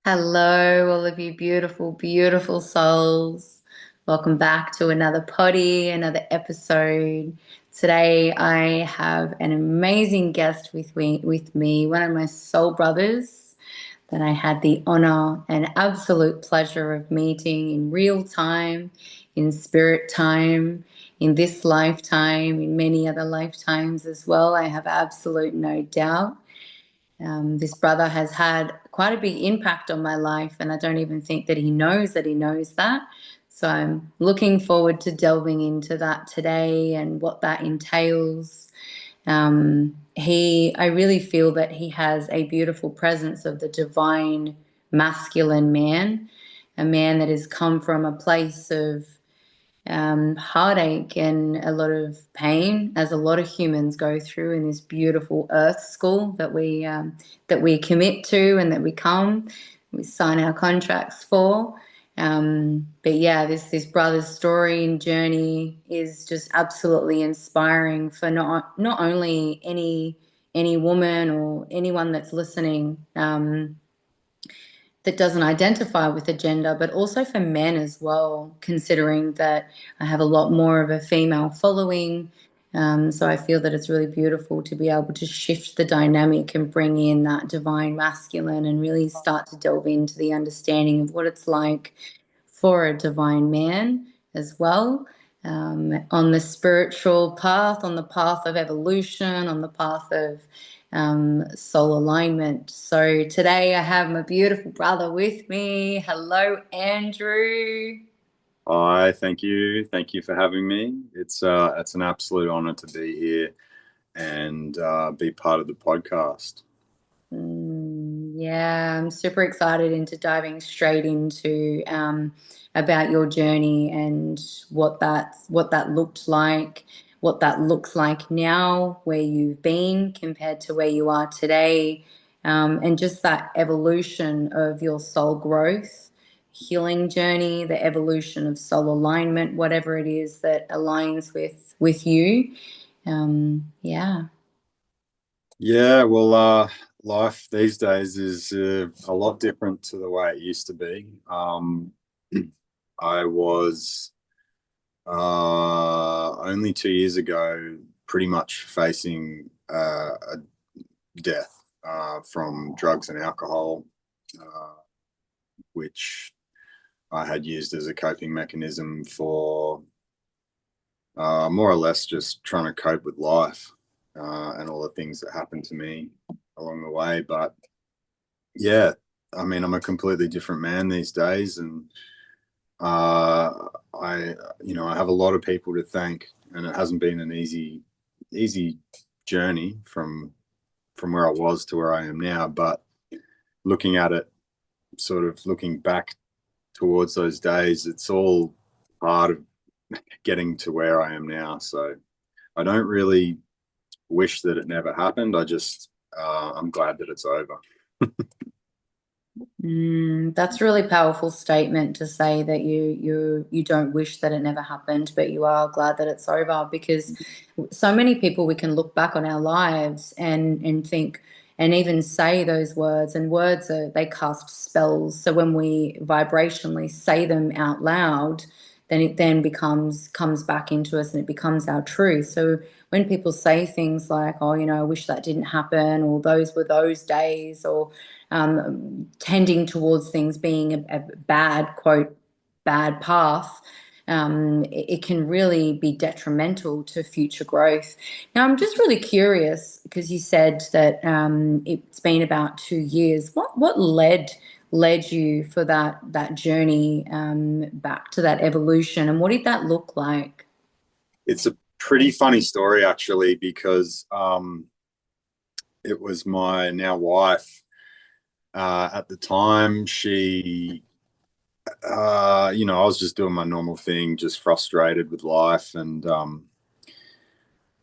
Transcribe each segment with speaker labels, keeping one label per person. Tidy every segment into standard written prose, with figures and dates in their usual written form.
Speaker 1: Hello, all of you beautiful, beautiful souls. Welcome back to another potty, another episode. Today I have an amazing guest with me, one of my soul brothers that I had the honor and absolute pleasure of meeting in real time, in spirit time, in this lifetime, in many other lifetimes as well. I have absolute no doubt. This brother has had quite a big impact on my life, and I don't even think that he knows that. So I'm looking forward to delving into that today and what that entails. I really feel that he has a beautiful presence of the divine masculine man, a man that has come from a place of heartache and a lot of pain, as a lot of humans go through in this beautiful earth school that we commit to and that we sign our contracts for. But yeah, this brother's story and journey is just absolutely inspiring for not only any woman or anyone that's listening. That doesn't identify with a gender, but also for men as well, considering that I have a lot more of a female following. So I feel that it's really beautiful to be able to shift the dynamic and bring in that divine masculine and really start to delve into the understanding of what it's like for a divine man as well. On the spiritual path, on the path of evolution, on the path of soul alignment. So today I have my beautiful brother with me. Hello, Andrew.
Speaker 2: Hi, thank you. Thank you for having me. It's an absolute honor to be here and be part of the podcast.
Speaker 1: Yeah, I'm super excited into diving straight into about your journey and what that looked like, what that looks like now, where you've been compared to where you are today, and just that evolution of your soul growth, healing journey, the evolution of soul alignment, whatever it is that aligns with you. Yeah.
Speaker 2: Yeah, well, life these days is a lot different to the way it used to be. I was only 2 years ago pretty much facing a death from drugs and alcohol, uh, which I had used as a coping mechanism for more or less just trying to cope with life and all the things that happened to me along the way. But yeah, I mean, I'm a completely different man these days, and uh, I have a lot of people to thank, and it hasn't been an easy journey from where I was to where I am now. But looking at it, sort of looking back towards those days, it's all part of getting to where I am now. So I don't really wish that it never happened. I'm glad that it's over.
Speaker 1: That's a really powerful statement to say that you don't wish that it never happened, but you are glad that it's over because so many people we can look back on our lives and think and even say those words and words are they cast spells. So when we vibrationally say them out loud, then it then becomes comes back into us and it becomes our truth. So when people say things like, oh, I wish that didn't happen, or those were those days, or tending towards things being a bad quote bad path, it can really be detrimental to future growth. Now I'm just really curious because you said that it's been about 2 years. What led you for that journey back to that evolution, and what did that look like?
Speaker 2: It's a pretty funny story actually because it was my now wife. At the time, I was just doing my normal thing, just frustrated with life and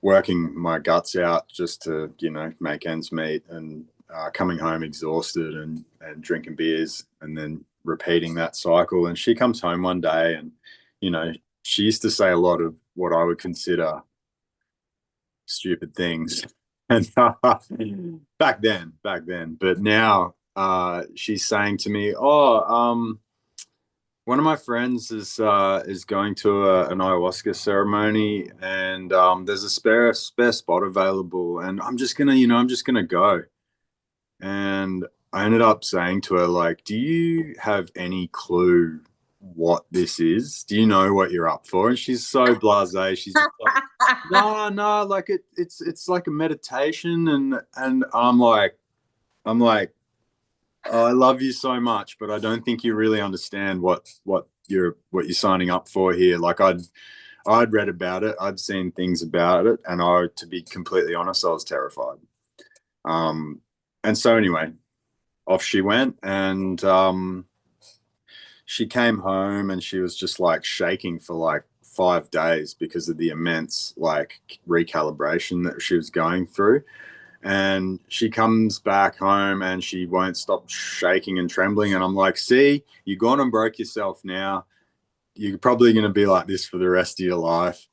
Speaker 2: working my guts out just to, make ends meet and coming home exhausted and drinking beers and then repeating that cycle. And she comes home one day and, you know, she used to say a lot of what I would consider stupid things. And back then, but now she's saying to me, "Oh, one of my friends is going to an ayahuasca ceremony, and there's a spare spot available, and I'm just gonna go." And I ended up saying to her, like, "Do you have any clue what this is? Do you know what you're up for?" And she's so blasé. She's just like, "No, no, like it's like a meditation," and I'm like, "Oh, I love you so much, but I don't think you really understand what you're signing up for here." Like I'd read about it, I'd seen things about it, and to be completely honest, I was terrified. Um, and so anyway, off she went, and she came home, and she was just like shaking for like 5 days because of the immense like recalibration that she was going through. And she comes back home and she won't stop shaking and trembling. And I'm like, "See, you gone and broke yourself now. You're probably going to be like this for the rest of your life."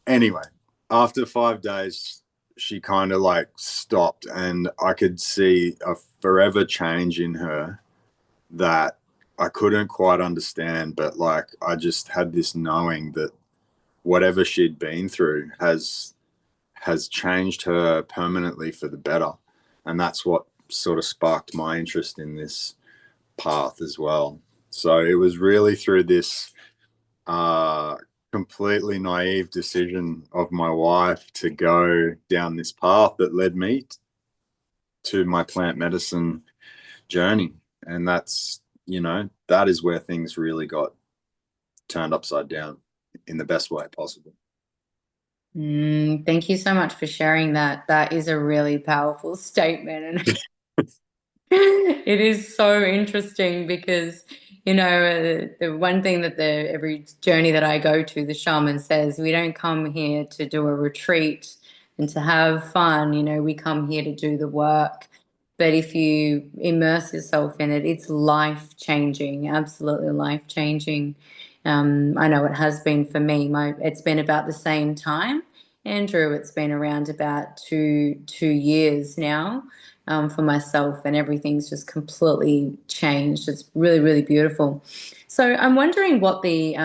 Speaker 2: Anyway, after 5 days, she kind of like stopped, and I could see a forever change in her that I couldn't quite understand. But like, I just had this knowing that whatever she'd been through has changed her permanently for the better. And that's what sort of sparked my interest in this path as well. So it was really through this uh, completely naive decision of my wife to go down this path that led me to my plant medicine journey. And that is where things really got turned upside down in the best way possible.
Speaker 1: Thank you so much for sharing that. That is a really powerful statement. And it is so interesting because, the one thing that every journey that I go to, the shaman says, we don't come here to do a retreat and to have fun. We come here to do the work. But if you immerse yourself in it, it's life changing, absolutely life changing. I know it has been for me. It's been about the same time, Andrew. It's been around about two years now, for myself, and everything's just completely changed. It's really, really beautiful. So I'm wondering what the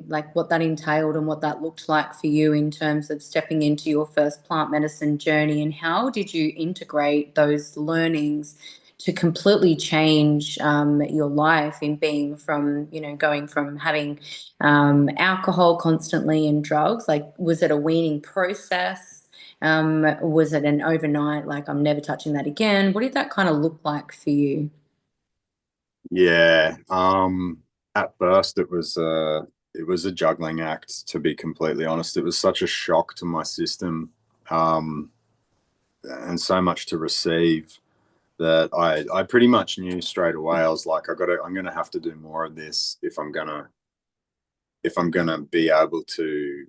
Speaker 1: like what that entailed and what that looked like for you in terms of stepping into your first plant medicine journey, and how did you integrate those learnings to completely change your life in being from, going from having alcohol constantly and drugs? Like, was it a weaning process? Was it an overnight, like, I'm never touching that again? What did that kind of look like for you?
Speaker 2: Yeah. At first it was a juggling act, to be completely honest. It was such a shock to my system, um, and so much to receive that I pretty much knew straight away. I was like, I'm gonna have to do more of this if I'm gonna be able to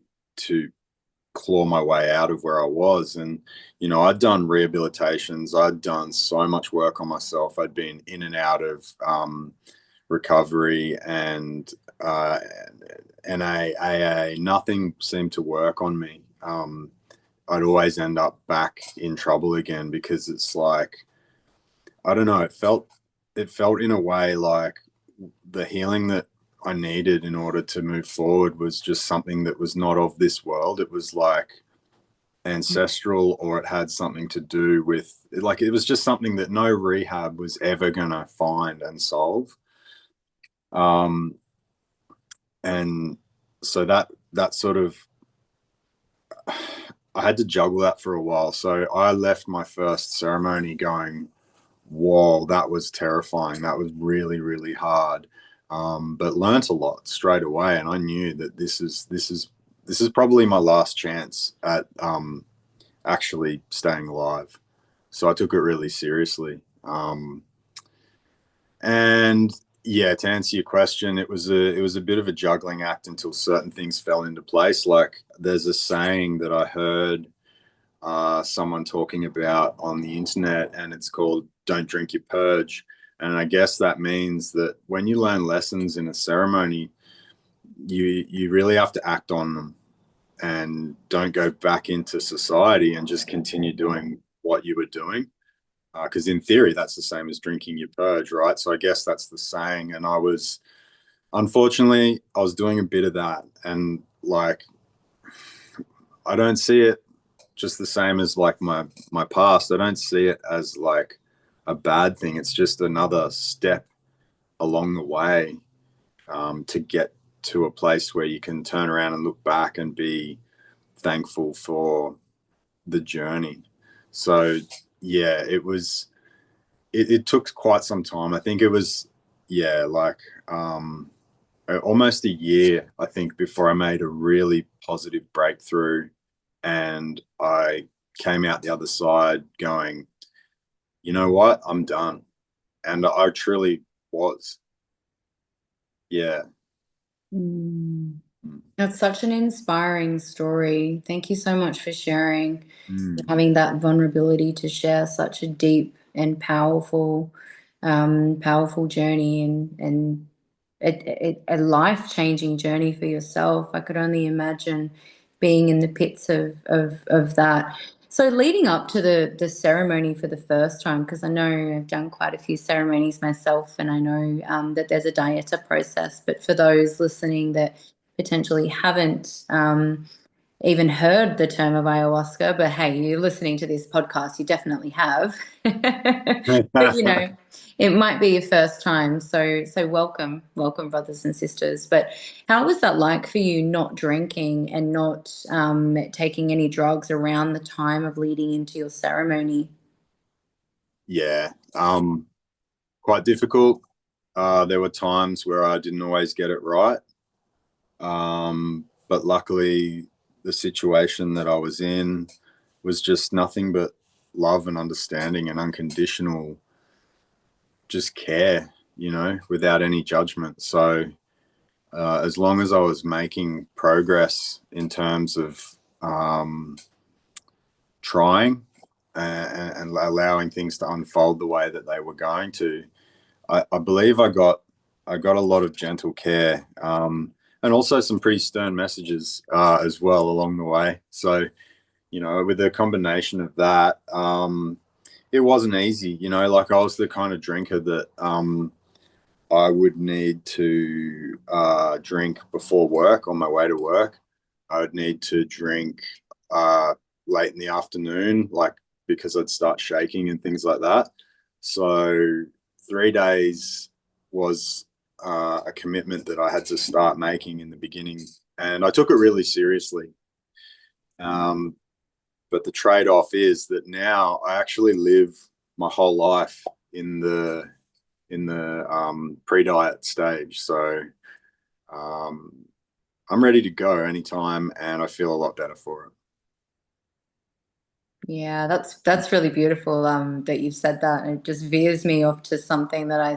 Speaker 2: claw my way out of where I was. And I'd done rehabilitations, I'd done so much work on myself, I'd been in and out of recovery and uh, NA, AA. Nothing seemed to work on me. I'd always end up back in trouble again because it's like, I don't know, it felt in a way like the healing that I needed in order to move forward was just something that was not of this world. It was like ancestral, or it had something to do with, like, it was just something that no rehab was ever gonna find and solve. Um, and so that sort of, I had to juggle that for a while. So I left my first ceremony going, whoa, that was terrifying. That was really, really hard. But learnt a lot straight away. And I knew that this is probably my last chance at actually staying alive. So I took it really seriously. And yeah, to answer your question, it was a bit of a juggling act until certain things fell into place. Like, there's a saying that I heard someone talking about on the internet, and it's called "Don't drink your purge." And I guess that means that when you learn lessons in a ceremony, you really have to act on them, and don't go back into society and just continue doing what you were doing. because in theory that's the same as drinking your purge, right? So I guess that's the saying. And unfortunately, I was doing a bit of that, and like I don't see it just the same as like my past. I don't see it as like a bad thing. It's just another step along the way, to get to a place where you can turn around and look back and be thankful for the journey. So yeah, it took quite some time. I think it was, yeah, like almost a year, I think, before I made a really positive breakthrough, and I came out the other side going, you know what, I'm done. And I truly was. Yeah.
Speaker 1: Mm. That's such an inspiring story. Thank you so much for sharing,
Speaker 2: Mm.
Speaker 1: having that vulnerability to share such a deep and powerful journey, and a life-changing journey for yourself. I could only imagine being in the pits of that. So leading up to the ceremony for the first time, because I know I've done quite a few ceremonies myself, and I know that there's a dieta process. But for those listening that potentially haven't even heard the term of ayahuasca, but hey, you're listening to this podcast, you definitely have. But you know, it might be your first time. So welcome, welcome, brothers and sisters. But how was that like for you, not drinking and not taking any drugs around the time of leading into your ceremony?
Speaker 2: Yeah. Quite difficult. There were times where I didn't always get it right. But luckily, the situation that I was in was just nothing but love and understanding and unconditional, just care, without any judgment. So, as long as I was making progress in terms of trying and allowing things to unfold the way that they were going to, I believe I got a lot of gentle care, and also some pretty stern messages as well along the way. So, with a combination of that, it wasn't easy. Like I was the kind of drinker that I would need to drink before work on my way to work. I would need to drink uh, late in the afternoon, like because I'd start shaking and things like that. So 3 days was a commitment that I had to start making in the beginning, and I took it really seriously. Um, but the trade-off is that now I actually live my whole life in the pre-diet stage. So um, I'm ready to go anytime, and I feel a lot better for it.
Speaker 1: Yeah, that's really beautiful that you've said that. And it just veers me off to something that I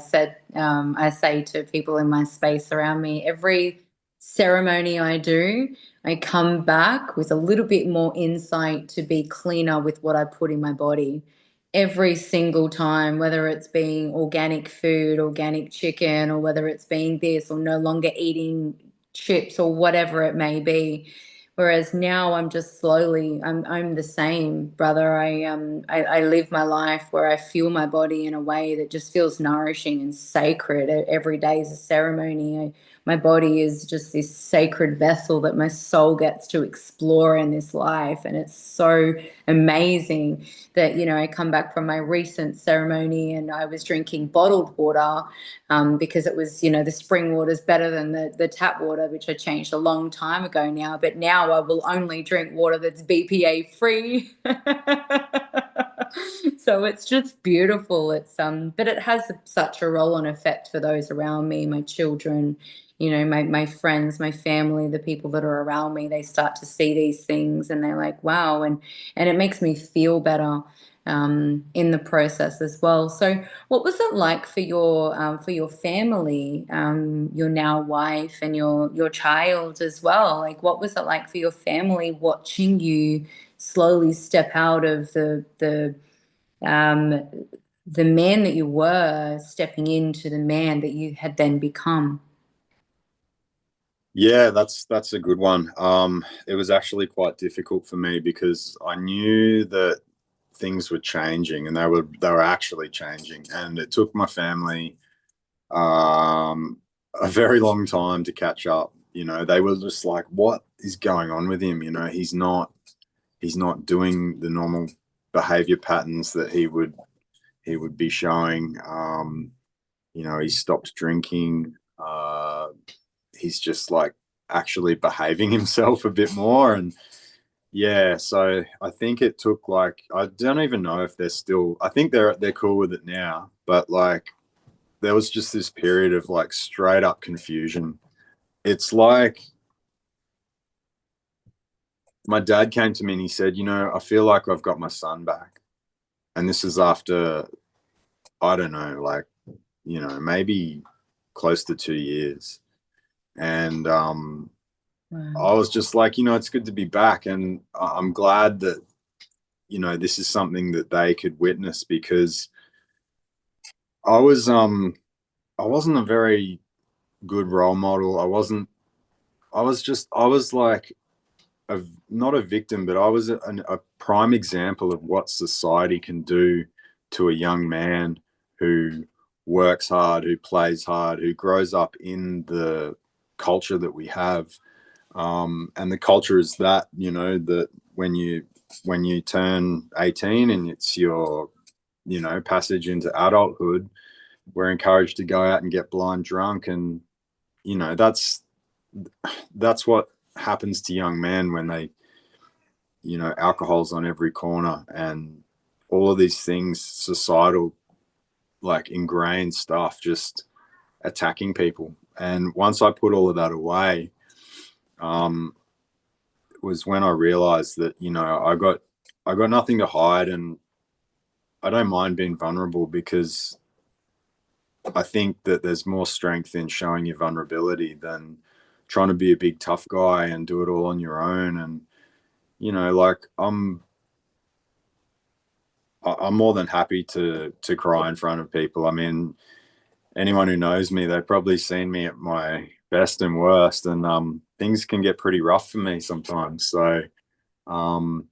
Speaker 1: say to people in my space around me. Every ceremony I do, I come back with a little bit more insight to be cleaner with what I put in my body. Every single time, whether it's being organic food, organic chicken, or whether it's being this or no longer eating chips or whatever it may be. Whereas now I'm just slowly, I'm the same, brother. I live my life where I fuel my body in a way that just feels nourishing and sacred. Every day is a ceremony. My body is just this sacred vessel that my soul gets to explore in this life, and it's so amazing that I come back from my recent ceremony and I was drinking bottled water, because it was, the spring water is better than the tap water, which I changed a long time ago now. But now I will only drink water that's BPA free. So it's just beautiful. But it has such a roll-on effect for those around me, my children, my friends, my family, the people that are around me. They start to see these things and they're like, wow, and it makes me feel better in the process as well. So what was it like for your family, your now wife and your child as well? Like, what was it like for your family watching you slowly step out of um, the man that you were, stepping into the man that you had then become?
Speaker 2: Yeah, that's a good one. It was actually quite difficult for me because I knew that things were changing, and they were actually changing. And it took my family a very long time to catch up. You know, they were just like, what is going on with him? You know, he's not doing the normal behavior patterns that he would be showing. You know, he stopped drinking. He's just like actually behaving himself a bit more. And yeah, so I think it took like, I don't even know if they're still, I think they're cool with it now, but like there was just this period of like straight up confusion. It's like my dad came to me and he said, you know, I feel like I've got my son back. And this is after, I don't know, like, you know, maybe close to 2 years. And I
Speaker 1: Wow.
Speaker 2: was just like, you know, it's good to be back. And I'm glad that, you know, this is something that they could witness, because I was I wasn't a very good role model. I was like not a victim, but I was a prime example of what society can do to a young man who works hard, who plays hard, who grows up in the culture that we have. And the culture is that, you know, that when you turn 18 and it's your, you know, passage into adulthood, we're encouraged to go out and get blind drunk. And you know, that's what happens to young men when they, you know, alcohol's on every corner, and all of these things, societal, like ingrained stuff, just attacking people. And once I put all of that away, um, was when I realized that, you know, I got nothing to hide, and I don't mind being vulnerable, because I think that there's more strength in showing your vulnerability than trying to be a big tough guy and do it all on your own. And you know, like I'm more than happy to cry in front of people. I mean, anyone who knows me, they've probably seen me at my best and worst, and things can get pretty rough for me sometimes. So, um,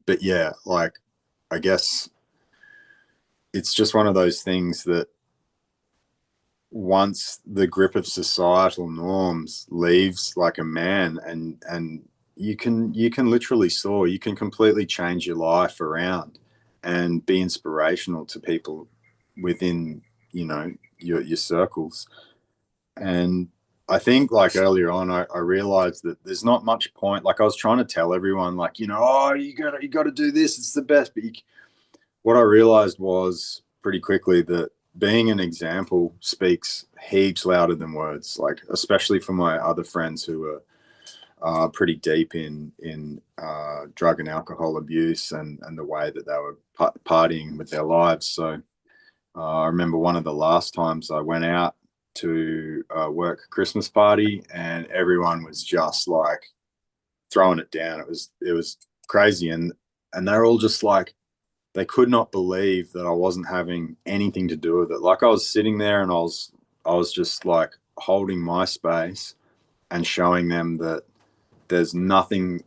Speaker 2: but yeah, like I guess it's just one of those things that once the grip of societal norms leaves like a man, and you can literally soar, you can completely change your life around and be inspirational to people within, you know, your circles. And I think like earlier on, I realized that there's not much point. Like I was trying to tell everyone, like, you know, oh, you gotta do this, it's the best. But what I realized was pretty quickly that being an example speaks heaps louder than words. Like especially for my other friends who are pretty deep in drug and alcohol abuse, and the way that they were partying with their lives. So I remember one of the last times I went out to work Christmas party, and everyone was just like throwing it down. It was crazy, and they're all just like, they could not believe that I wasn't having anything to do with it. Like I was sitting there and I was just like holding my space and showing them that there is nothing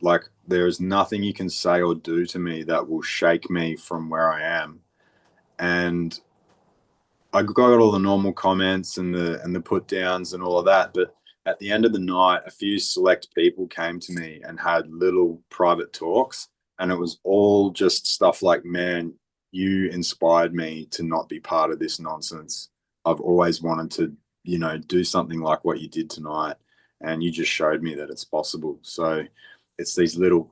Speaker 2: you can say or do to me that will shake me from where I am. And I got all the normal comments and the put downs and all of that, but at the end of the night, a few select people came to me and had little private talks, and it was all just stuff like, "Man, you inspired me to not be part of this nonsense. I've always wanted to, you know, do something like what you did tonight, and you just showed me that it's possible." So it's these little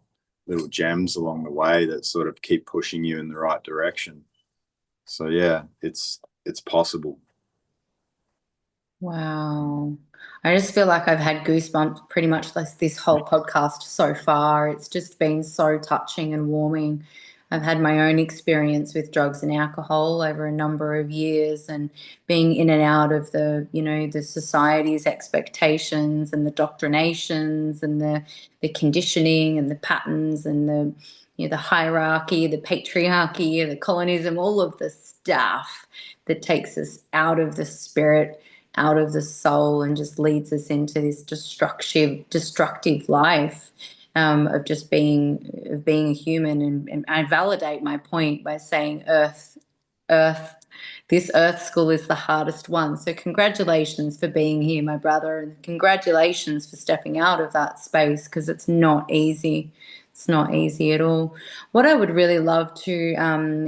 Speaker 2: gems along the way that sort of keep pushing you in the right direction. So yeah, it's possible.
Speaker 1: Wow. I just feel like I've had goosebumps pretty much this whole podcast so far. It's just been so touching and warming. I've had my own experience with drugs and alcohol over a number of years, and being in and out of the, you know, the society's expectations and the doctrinations and the conditioning and the patterns and the, you know, the hierarchy, the patriarchy, the colonism, all of the stuff that takes us out of the spirit, out of the soul, and just leads us into this destructive life. of just being a human. And I validate my point by saying Earth, this Earth school is the hardest one. So congratulations for being here, my brother, and congratulations for stepping out of that space, because it's not easy. It's not easy at all. What I would really love to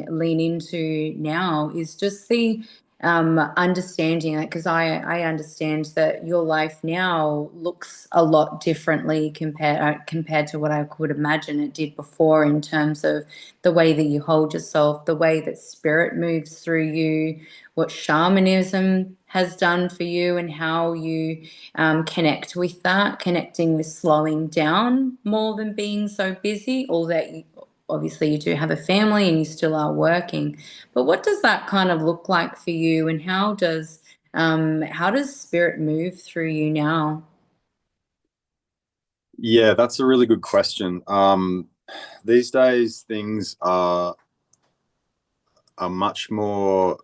Speaker 1: lean into now is just the understanding, because I understand that your life now looks a lot differently compared to what I could imagine it did before, in terms of the way that you hold yourself, the way that spirit moves through you, what shamanism has done for you, and how you connect with that, connecting with slowing down more than being so busy. All that you, obviously you do have a family and you still are working, but what does that kind of look like for you, and how does spirit move through you now?
Speaker 2: Yeah, that's a really good question. These days things are much more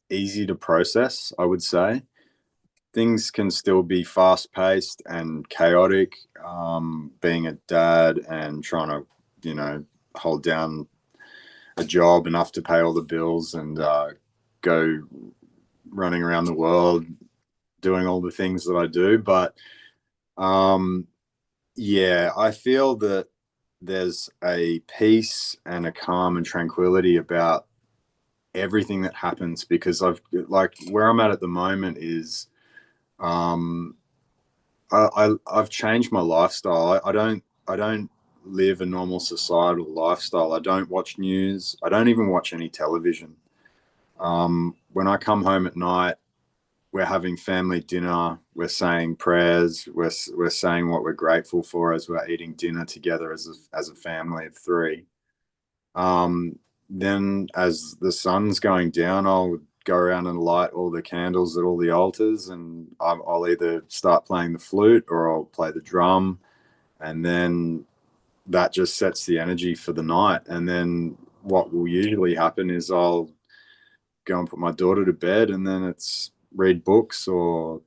Speaker 2: easy to process, I would say. Things can still be fast paced and chaotic, being a dad and trying to, hold down a job enough to pay all the bills and go running around the world doing all the things that I do. But yeah, I feel that there's a peace and a calm and tranquility about everything that happens, because I've, like, where I'm at the moment is um I've changed my lifestyle. I don't live a normal societal lifestyle. I don't watch news. I don't even watch any television. When I come home at night, we're having family dinner. We're saying prayers. We're saying what we're grateful for as we're eating dinner together as a family of three. Um, then as the sun's going down, I'll go around and light all the candles at all the altars, and I'll either start playing the flute or I'll play the drum, and then that just sets the energy for the night. And then what will usually happen is I'll go and put my daughter to bed, and then it's read books, or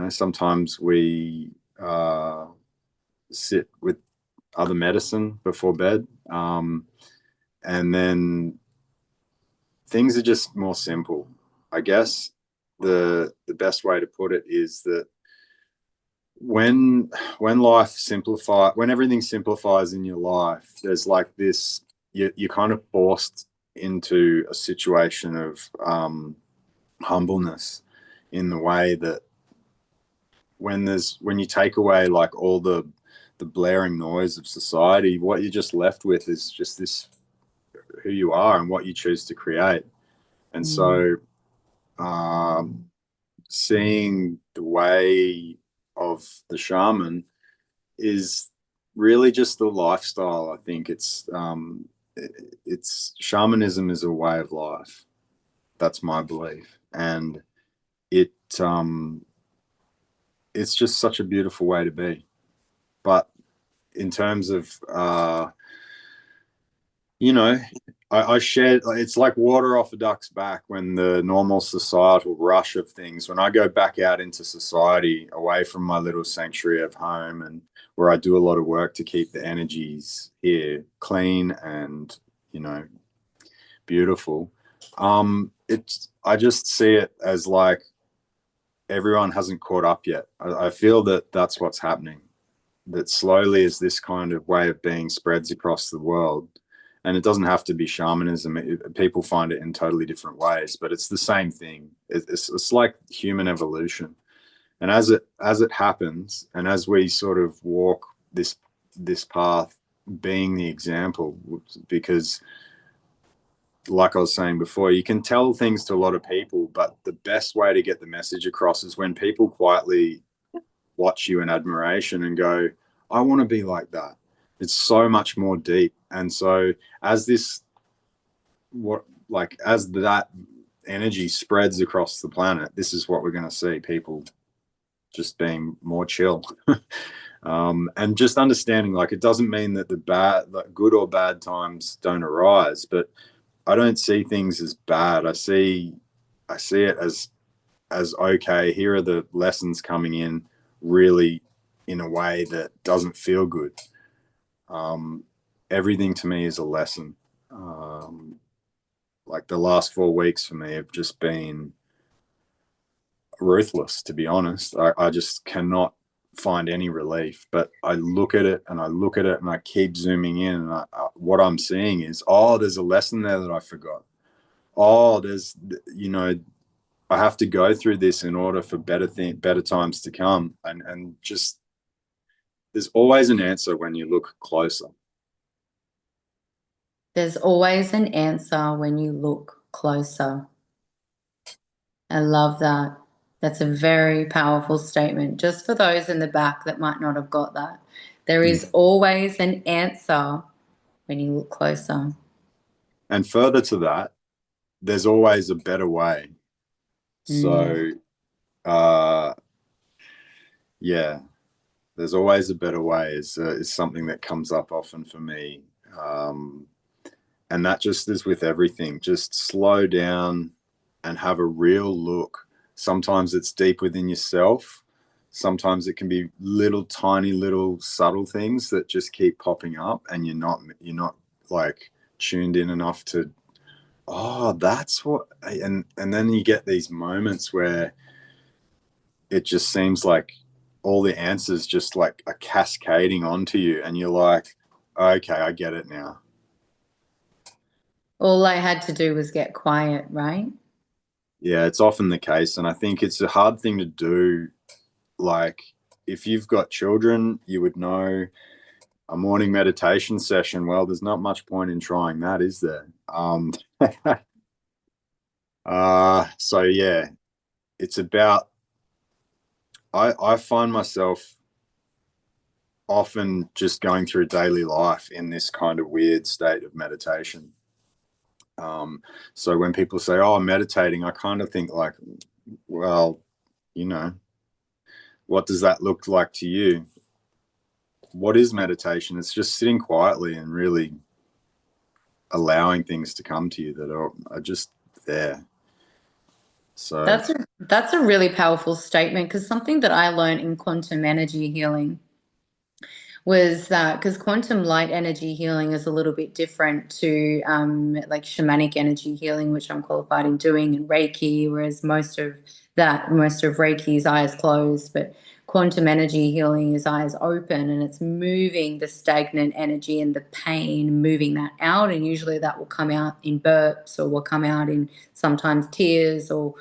Speaker 2: sometimes we sit with other medicine before bed, and then things are just more simple. I guess the best way to put it is that when when everything simplifies in your life, there's like this, you're kind of forced into a situation of humbleness, in the way that when you take away like all the blaring noise of society, what you're just left with is just this, who you are and what you choose to create. And
Speaker 1: Mm.
Speaker 2: so um, seeing the way of the shaman is really just the lifestyle. I think it's shamanism is a way of life. That's my belief, and it it's just such a beautiful way to be. But in terms of you know, I shared, it's like water off a duck's back when the normal societal rush of things, when I go back out into society, away from my little sanctuary of home, and where I do a lot of work to keep the energies here clean and, you know, beautiful. I just see it as like everyone hasn't caught up yet. I feel that that's what's happening, that slowly, as this kind of way of being spreads across the world, and it doesn't have to be shamanism. People find it in totally different ways, but it's the same thing. It's like human evolution, and as it happens, and as we sort of walk this path, being the example, because like I was saying before, you can tell things to a lot of people, but the best way to get the message across is when people quietly watch you in admiration and go, I want to be like that. It's so much more deep. And so as this, as that energy spreads across the planet, this is what we're going to see: people just being more chill. And just understanding, like, it doesn't mean that the bad, like, good or bad times don't arise, but I don't see things as bad. I see it as okay. Here are the lessons coming in really in a way that doesn't feel good. Everything to me is a lesson. Like the last 4 weeks for me have just been ruthless, to be honest. I just cannot find any relief, but I look at it and I look at it and I keep zooming in, and what I'm seeing is, oh, there's a lesson there that I forgot. Oh, there's, you know, I have to go through this in order for better times to come, and just there's always an answer when you look closer.
Speaker 1: There's always an answer when you look closer. I love that. That's a very powerful statement. Just for those in the back that might not have got that, there is always an answer when you look closer.
Speaker 2: And further to that, there's always a better way.
Speaker 1: Mm.
Speaker 2: So, yeah, there's always a better way is something that comes up often for me. And that just is with everything. Just slow down and have a real look. Sometimes it's deep within yourself. Sometimes it can be little tiny little subtle things that just keep popping up, and you're not like tuned in enough to, oh, that's what. And then you get these moments where it just seems like all the answers just like are cascading onto you, and you're like, okay, I get it now.
Speaker 1: All I had to do was get quiet, right?
Speaker 2: Yeah, it's often the case. And I think it's a hard thing to do. Like, if you've got children, you would know a morning meditation session. Well, there's not much point in trying that, is there? So yeah, it's about, I find myself often just going through daily life in this kind of weird state of meditation. So when people say, oh, I'm meditating, I kind of think like, well, you know, what does that look like to you? What is meditation? It's just sitting quietly and really allowing things to come to you that are just there. So
Speaker 1: That's a really powerful statement, because something that I learned in quantum energy healing was that, because quantum light energy healing is a little bit different to like shamanic energy healing, which I'm qualified in doing, and Reiki, whereas most of Reiki is eyes closed, but quantum energy healing is eyes open, and it's moving the stagnant energy and the pain, moving that out, and usually that will come out in burps, or will come out in sometimes tears, or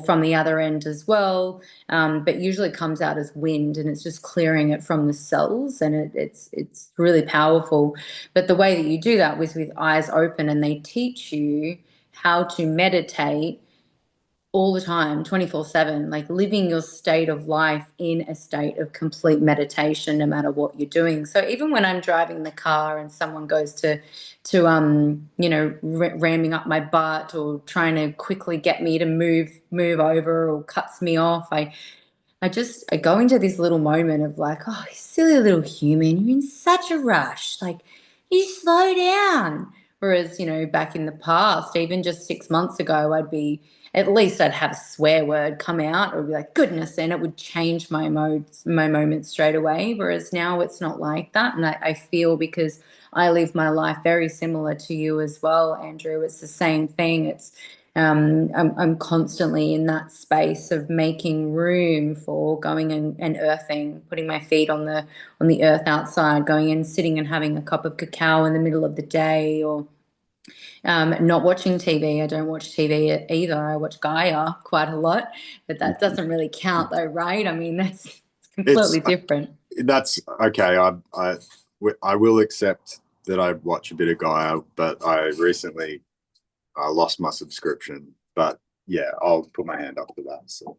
Speaker 1: from the other end as well, but usually comes out as wind, and it's just clearing it from the cells, and it's really powerful. But the way that you do that was with eyes open, and they teach you how to meditate all the time, 24/7, like living your state of life in a state of complete meditation, no matter what you're doing. So even when I'm driving the car and someone goes to ramming up my butt, or trying to quickly get me to move over, or cuts me off, I go into this little moment of like, oh, you silly little human, you're in such a rush. Like, you slow down. Whereas, back in the past, even just 6 months ago, at least I'd have a swear word come out, or be like, goodness, and it would change my moment straight away. Whereas now it's not like that. And I feel, because I live my life very similar to you as well, Andrew, it's the same thing. I'm constantly in that space of making room for going and earthing, putting my feet on the earth outside, going and sitting and having a cup of cacao in the middle of the day, or not watching TV. I don't watch TV either. I watch Gaia quite a lot, but that doesn't really count though, right? I mean, that's
Speaker 2: it's
Speaker 1: completely different.
Speaker 2: that's okay. I will accept that I watch a bit of Gaia, but I recently lost my subscription. But yeah, I'll put my hand up for that. So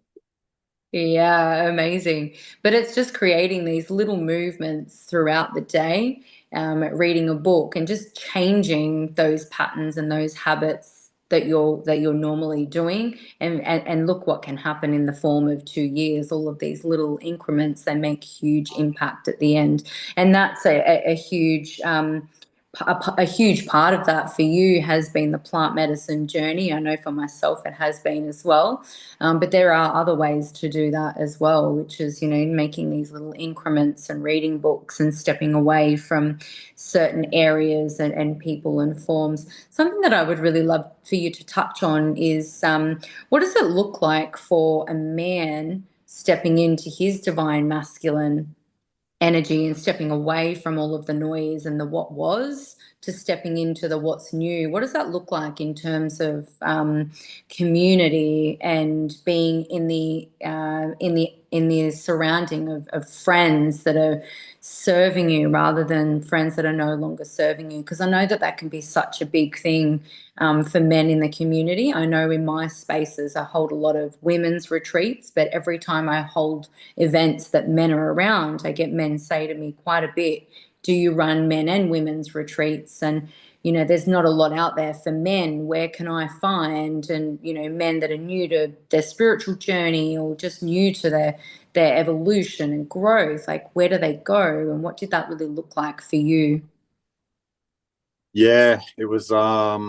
Speaker 1: Yeah, amazing. But it's just creating these little movements throughout the day, reading a book, and just changing those patterns and those habits that you're normally doing, and look what can happen in the form of 2 years. All of these little increments, they make huge impact at the end, and that's a huge a huge part of that for you has been the plant medicine journey. I know for myself it has been as well. But there are other ways to do that as well, which is, making these little increments and reading books and stepping away from certain areas and people and forms. Something that I would really love for you to touch on is what does it look like for a man stepping into his divine masculine energy and stepping away from all of the noise and the what was to stepping into the what's new? What does that look like in terms of community and being in the surrounding of friends that are serving you rather than friends that are no longer serving you? Because I know that that can be such a big thing for men in the community. I know in my spaces I hold a lot of women's retreats, but every time I hold events that men are around, I get men say to me quite a bit, do you run men and women's retreats? And there's not a lot out there for men. Where can I find? And men that are new to their spiritual journey or just new to their evolution and growth, like where do they go? And what did that really look like for you?
Speaker 2: Yeah, it was a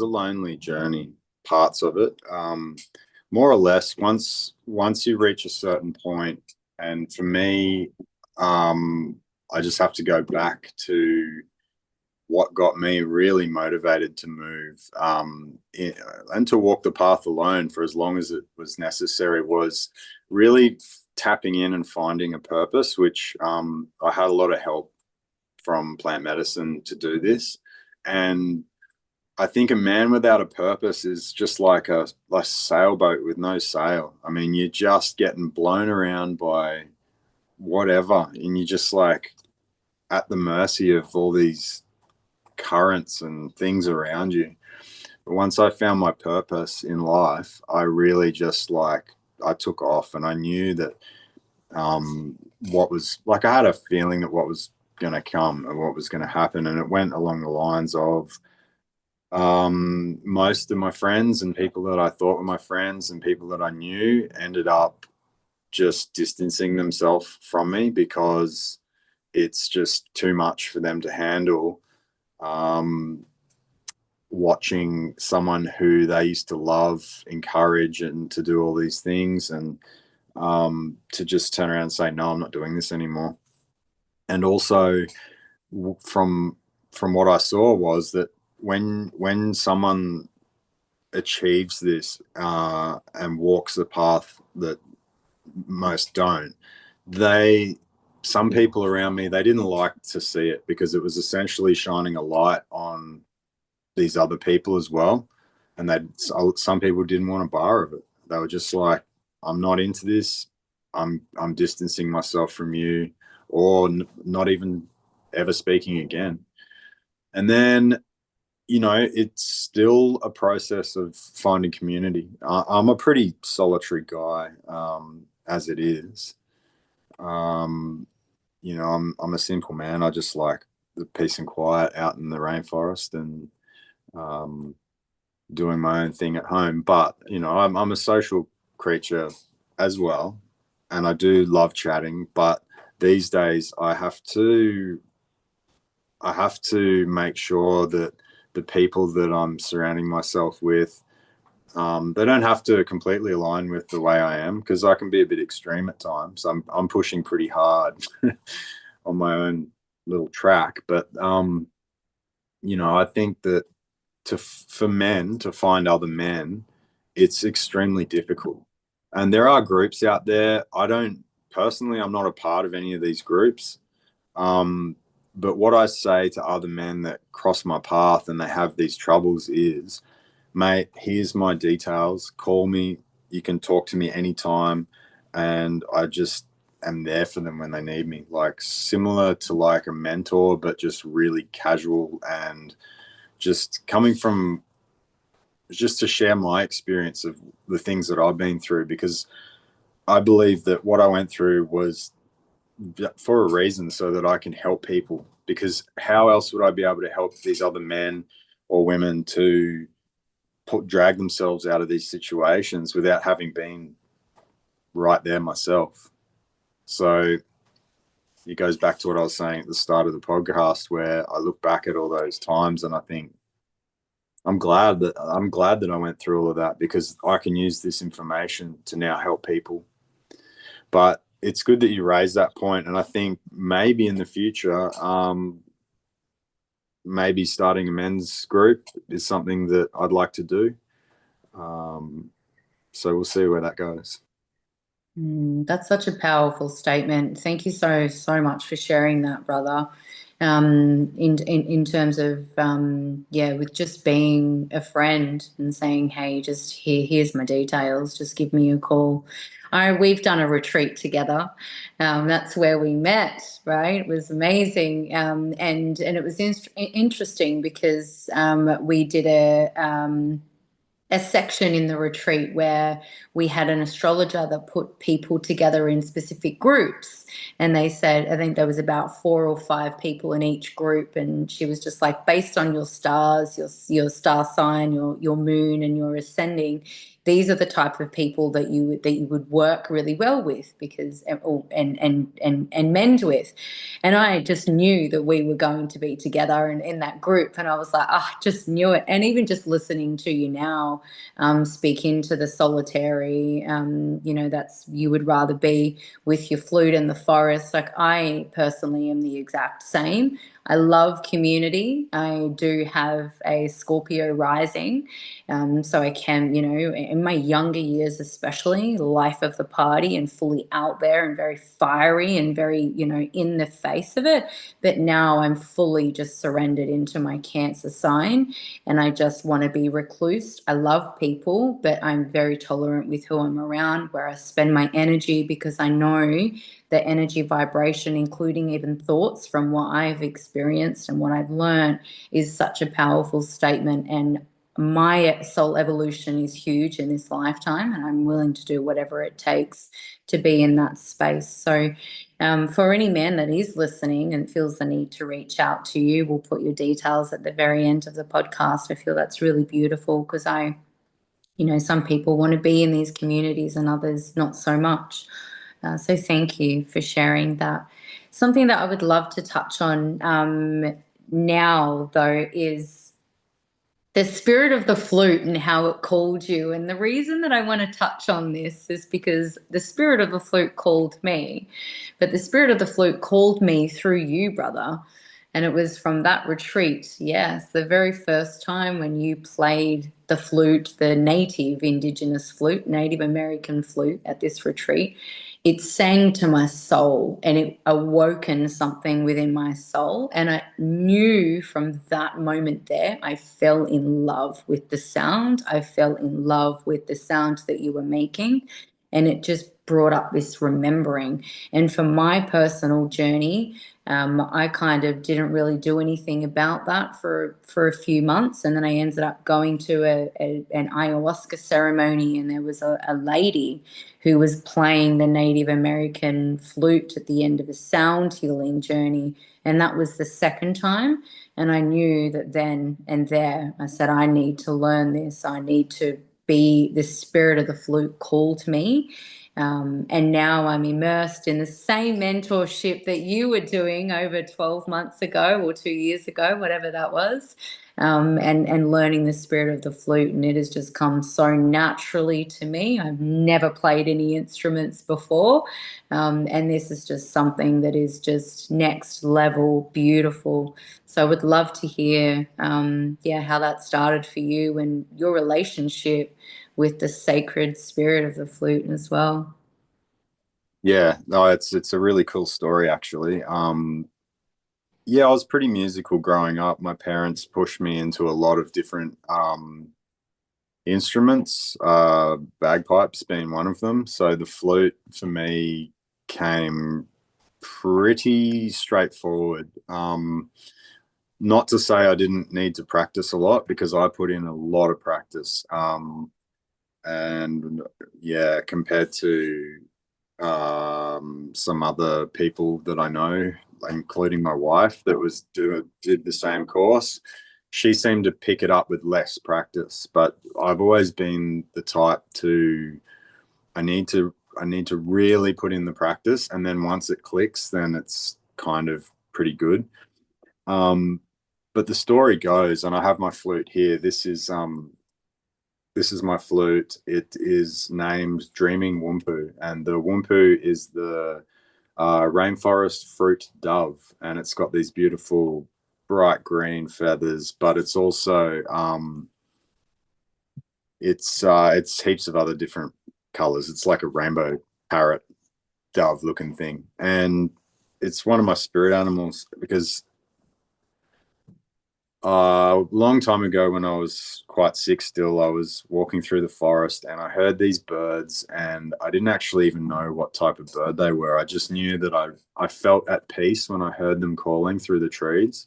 Speaker 2: lonely journey, parts of it. More or less, once you reach a certain point, and for me, I just have to go back to what got me really motivated to move, and to walk the path alone for as long as it was necessary, was really tapping in and finding a purpose, which I had a lot of help from plant medicine to do this. And I think a man without a purpose is just like a sailboat with no sail. I mean, you're just getting blown around by whatever, and you're just like at the mercy of all these currents and things around you. But once I found my purpose in life, I really just I took off, and I knew that what was like, I had a feeling that what was going to come and what was going to happen, and it went along the lines of most of my friends and people that I thought were my friends and people that I knew ended up just distancing themselves from me because it's just too much for them to handle. Watching someone who they used to love, encourage, and to do all these things, and to just turn around and say, no, I'm not doing this anymore. And also from what I saw was that when someone achieves this and walks the path that most don't, some people around me, they didn't like to see it because it was essentially shining a light on these other people as well. And some people didn't want a bar of it. They were just like, I'm not into this. I'm distancing myself from you, or not even ever speaking again. And then, it's still a process of finding community. I'm a pretty solitary guy, as it is. I'm a simple man. I just like the peace and quiet out in the rainforest, and um, doing my own thing at home. But I'm a social creature as well, and I do love chatting. But these days, I have to make sure that the people that I'm surrounding myself with, they don't have to completely align with the way I am, because I can be a bit extreme at times. I'm pushing pretty hard on my own little track, but I think that for men to find other men, it's extremely difficult. And there are groups out there. I don't personally, I'm not a part of any of these groups. Um, but what I say to other men that cross my path and they have these troubles is, mate, here's my details. Call me. You can talk to me anytime. And I just am there for them when they need me. Like, similar to like a mentor, but just really casual, and just coming from, just to share my experience of the things that I've been through, because I believe that what I went through was for a reason, so that I can help people. Because how else would I be able to help these other men or women to drag themselves out of these situations without having been right there myself? So it goes back to what I was saying at the start of the podcast, where I look back at all those times and I think I'm glad that I went through all of that, because I can use this information to now help people. But it's good that you raised that point, and I think maybe in the future, maybe starting a men's group is something that I'd like to do. So we'll see where that goes.
Speaker 1: That's such a powerful statement. Thank you so much for sharing that, brother. In terms of yeah, with just being a friend and saying, hey, just here's my details, just give me a call. We've done a retreat together. That's where we met, right? It was amazing, and it was interesting because we did a section in the retreat where we had an astrologer that put people together in specific groups. And they said, I think there was about 4 or 5 people in each group. And she was just like, based on your stars, your star sign, your moon and your ascending, these are the type of people that you would work really well with, because and mend with. And I just knew that we were going to be together and in that group. And I was like, I just knew it. And even just listening to you now, speak into the solitary, that's, you would rather be with your flute in the forest. Like, I personally am the exact same. I love community. I do have a Scorpio rising. So I can, in my younger years, especially, life of the party and fully out there and very fiery and very, in the face of it. But now I'm fully just surrendered into my Cancer sign, and I just want to be recluse. I love people, but I'm very tolerant with who I'm around, where I spend my energy, because I know the energy vibration, including even thoughts from what I've experienced and what I've learned, is such a powerful statement. And my soul evolution is huge in this lifetime, and I'm willing to do whatever it takes to be in that space. So for any man that is listening and feels the need to reach out to you, we'll put your details at the very end of the podcast. I feel that's really beautiful, because some people want to be in these communities and others not so much. So thank you for sharing that. Something that I would love to touch on now, though, is the spirit of the flute and how it called you. And the reason that I want to touch on this is because the spirit of the flute called me, but the spirit of the flute called me through you, brother. And it was from that retreat, yes, the very first time when you played the flute, the native indigenous flute, Native American flute at this retreat. It sang to my soul, and it awoken something within my soul. And I knew from that moment there, I fell in love with the sound. I fell in love with the sound that you were making. And it just brought up this remembering. And for my personal journey, I kind of didn't really do anything about that for a few months. And then I ended up going to an ayahuasca ceremony, and there was a lady who was playing the Native American flute at the end of a sound healing journey. And that was the second time. And I knew that then and there, I said, I need to learn this. I need to be, the spirit of the flute called me. And now I'm immersed in the same mentorship that you were doing over 12 months ago or 2 years ago, whatever that was, and learning the spirit of the flute. And it has just come so naturally to me. I've never played any instruments before. And this is just something that is just next level beautiful. So I would love to hear, how that started for you and your relationship with the sacred spirit of the flute as well.
Speaker 2: Yeah, no, it's a really cool story actually. Yeah, I was pretty musical growing up. My parents pushed me into a lot of different instruments, bagpipes being one of them. So the flute for me came pretty straightforward. Not to say I didn't need to practice a lot, because I put in a lot of practice. And yeah, compared to some other people that I know, including my wife that did the same course, she seemed to pick it up with less practice. But I've always been the type to, I need to I need to really put in the practice, and then once it clicks, then it's kind of pretty good. But the story goes, and I have my flute here. This is my flute. It is named Dreaming Wumpu, and the Wumpu is the rainforest fruit dove, and it's got these beautiful bright green feathers, but it's also it's heaps of other different colors. It's like a rainbow parrot dove looking thing, and it's one of my spirit animals because a long time ago, when I was quite sick still, I was walking through the forest and I heard these birds, and I didn't actually even know what type of bird they were. I just knew that I felt at peace when I heard them calling through the trees.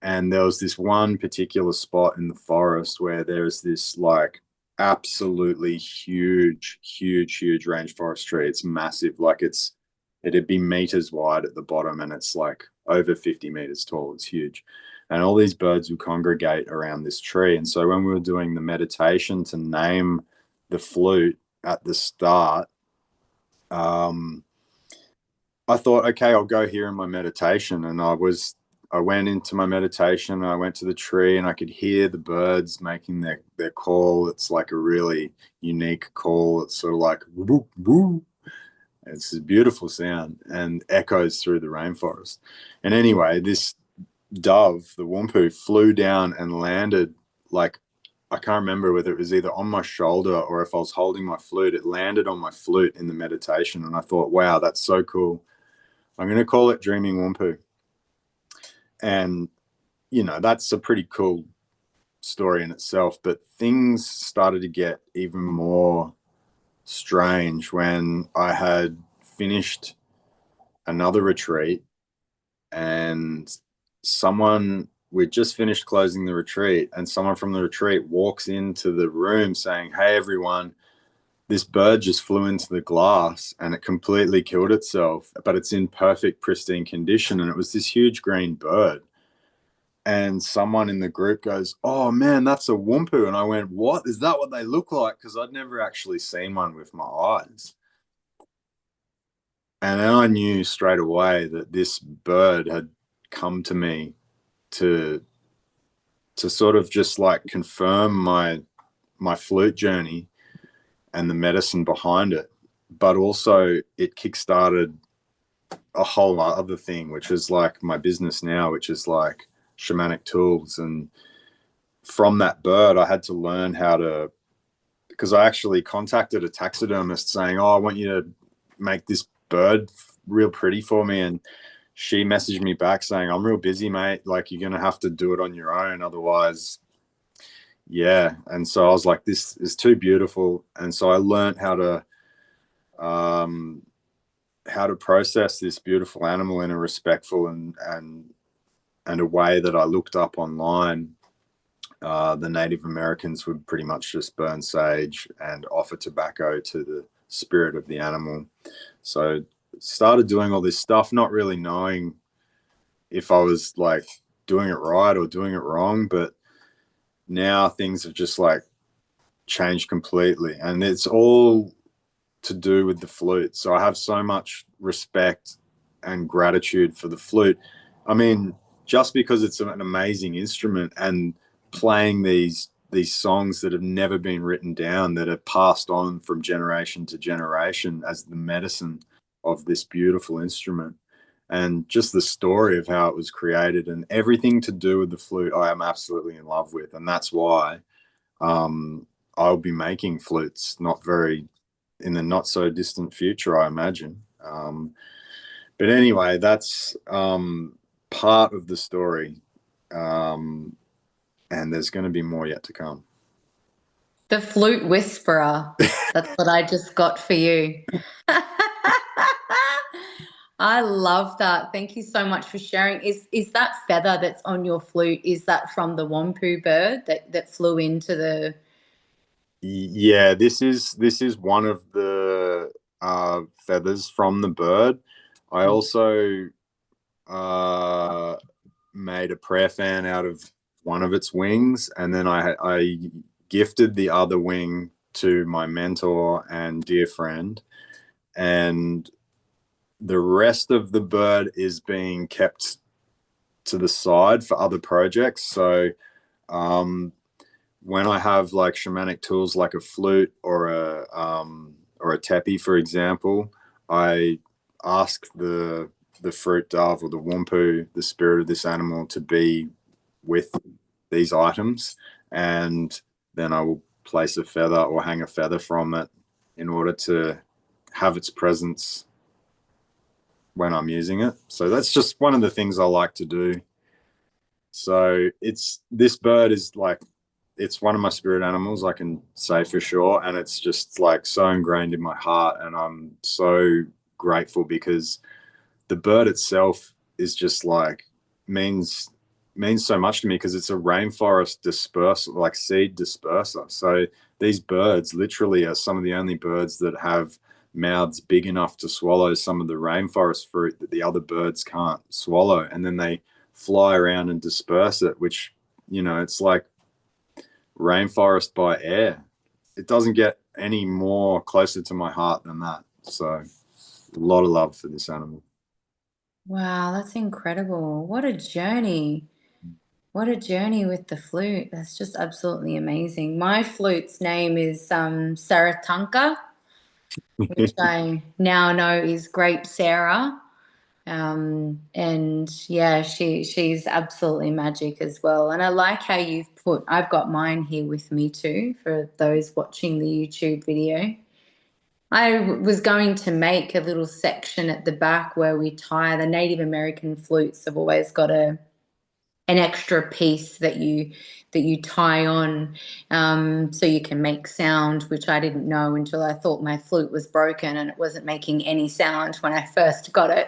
Speaker 2: And there was this one particular spot in the forest where there's this like absolutely huge rainforest tree. It's massive. Like it'd be meters wide at the bottom, and it's like over 50 meters tall. It's huge. And all these birds would congregate around this tree. And so when we were doing the meditation to name the flute at the start, I thought, okay, I'll go here in my meditation. And I went into my meditation, and I went to the tree, and I could hear the birds making their call. It's like a really unique call. It's sort of like woo, woo. It's a beautiful sound and echoes through the rainforest. And anyway, this dove, the Wumpu, flew down and landed, like, I can't remember whether it was either on my shoulder or if I was holding my flute. It landed on my flute in the meditation, and I thought, wow, that's so cool. I'm going to call it Dreaming Wumpu. And, that's a pretty cool story in itself, but things started to get even more strange when I had finished another retreat, and we'd just finished closing the retreat, and someone from the retreat walks into the room saying, hey everyone, this bird just flew into the glass and it completely killed itself, but it's in perfect pristine condition. And it was this huge green bird. And someone in the group goes, oh man, that's a Wumpu. And I went, what? Is that what they look like? Because I'd never actually seen one with my eyes. And then I knew straight away that this bird had come to me to sort of just like confirm my flute journey and the medicine behind it. But also it kickstarted a whole other thing, which is like my business now, which is like shamanic tools. And from that bird, I had to learn how to, because I actually contacted a taxidermist saying, oh, I want you to make this bird real pretty for me. And she messaged me back saying, I'm real busy, mate. Like, you're going to have to do it on your own. Otherwise, yeah. And so I was like, this is too beautiful. And so I learned how to process this beautiful animal in a respectful and a way that I looked up online. The Native Americans would pretty much just burn sage and offer tobacco to the spirit of the animal. So started doing all this stuff, not really knowing if I was like doing it right or doing it wrong, but now things have just like changed completely, and it's all to do with the flute. So I have so much respect and gratitude for the flute. I mean, just because it's an amazing instrument, and playing these songs that have never been written down, that are passed on from generation to generation as the medicine of this beautiful instrument, and just the story of how it was created and everything to do with the flute, I am absolutely in love with. And that's why I'll be making flutes in the not so distant future, I imagine. But anyway, that's part of the story. And there's going to be more yet to come.
Speaker 1: The flute whisperer. That's what I just got for you. I love that. Thank you so much for sharing. Is that feather that's on your flute, is that from the Wampu bird that flew into the...
Speaker 2: Yeah, this is one of the feathers from the bird. I also made a prayer fan out of one of its wings, and then I gifted the other wing to my mentor and dear friend. and the rest of the bird is being kept to the side for other projects. So when I have like shamanic tools like a flute or a tepi, for example, I ask the fruit dove or the wampu, the spirit of this animal, to be with these items, and then I will place a feather or hang a feather from it in order to have its presence when I'm using it. So that's just one of the things I like to do. So this bird is like, it's one of my spirit animals, I can say for sure, and it's just like so ingrained in my heart, and I'm so grateful because the bird itself is just like means means so much to me because it's a rainforest disperser, like seed disperser. So these birds literally are some of the only birds that have mouths big enough to swallow some of the rainforest fruit that the other birds can't swallow, and then they fly around and disperse it, which, it's like rainforest by air. It doesn't get any more closer to my heart than that. So a lot of love for this animal.
Speaker 1: Wow, that's incredible. What a journey. What a journey with the flute. That's just absolutely amazing. My flute's name is Saratanka, which I now know is Grape Sarah. And yeah, she's absolutely magic as well. And I like how I've got mine here with me too for those watching the YouTube video. I was going to make a little section at the back where we tie the Native American flutes have always got an extra piece that you tie on, so you can make sound, which I didn't know until I thought my flute was broken and it wasn't making any sound when I first got it.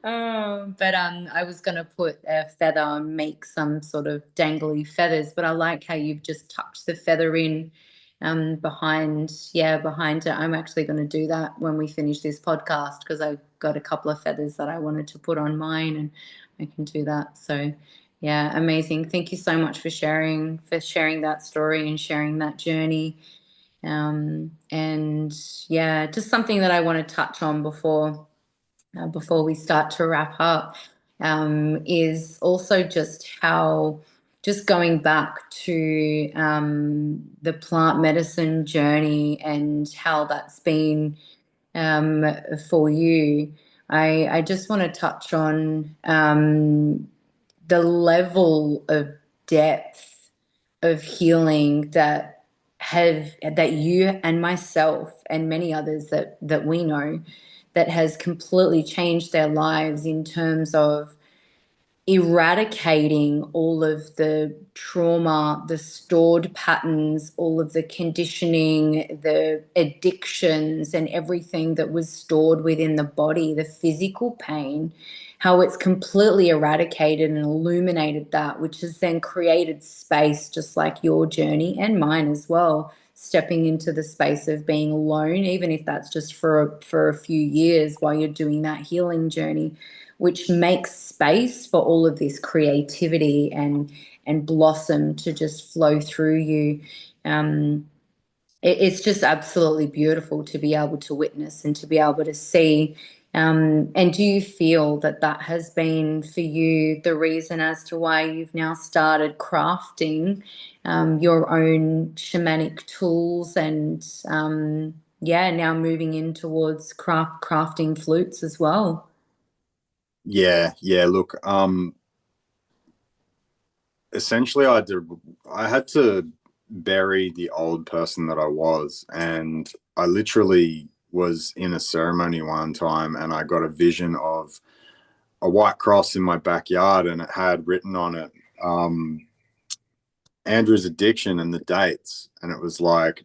Speaker 1: But I was going to put a feather and make some sort of dangly feathers, but I like how you've just tucked the feather in behind it. I'm actually going to do that when we finish this podcast because I've got a couple of feathers that I wanted to put on mine, and I can do that. So yeah, amazing. Thank you so much for sharing that story and sharing that journey. And yeah, just something that I want to touch on before we start to wrap up, is also just going back to the plant medicine journey and how that's been for you. I just want to touch on the level of depth of healing that you and myself and many others that we know that has completely changed their lives in terms of eradicating all of the trauma, the stored patterns, all of the conditioning, the addictions, and everything that was stored within the body, the physical pain, how it's completely eradicated and illuminated that, which has then created space, just like your journey and mine as well. Stepping into the space of being alone, even if that's just for a few years while you're doing that healing journey, which makes space for all of this creativity and blossom to just flow through you. It's just absolutely beautiful to be able to witness and to be able to see. And do you feel that that has been for you the reason as to why you've now started crafting your own shamanic tools and yeah, now moving in towards crafting flutes as well?
Speaker 2: Yeah. Look, essentially, I had to bury the old person that I was, and I literally was in a ceremony one time, and I got a vision of a white cross in my backyard, and it had written on it, Andrew's addiction and the dates, and it was like